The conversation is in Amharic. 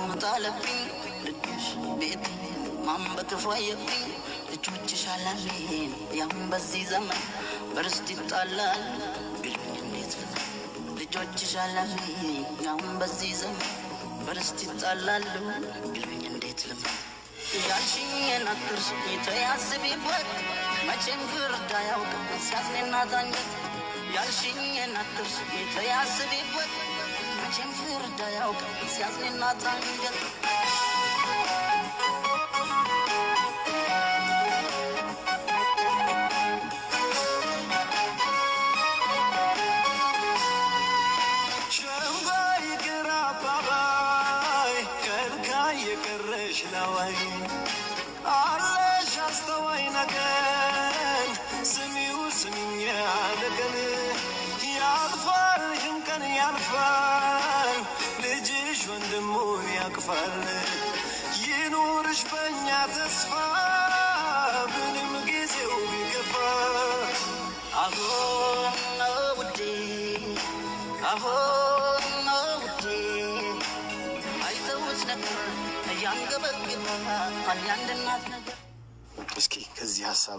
ሞታለብኝ ልጅሽ ቤት ማንበክፏየብኝ ልጆችሽ አላሜን ያም በዚህ ዘመን በርስት ይጣላል ቢሉኝ እንዴት ልጆችሽ አላሜን ያም በዚህ ዘመን በርስት ይጣላሉ ቢሉኝ እንዴት ያልሽኝን አትርሺ ተያስቢበት መቼም ፍርድ አያውቅም ሲያዝንና ታንጀት ያልሽኝን አትርሺ ተያስቢበት መቼም ፍርድ አያውቅም ሲያዝንና ታንጀት የቀረሽ ነዋይ አለሽ አስተዋይ ነገን ስሚው ስሚኝ ነገን ያልፋል ይህም ቀን ያልፋል ልጅሽ ወንድሙ ያቅፋል ይኑርሽ በእኛ ተስፋ ምንም ጊዜው ቢገፋ አሁን ነው ውዴ አሁን ነው ውዴ አይተውት ነበር ያንገበግባ አንድ እናት ነገር እስኪ ከዚህ ሀሳብ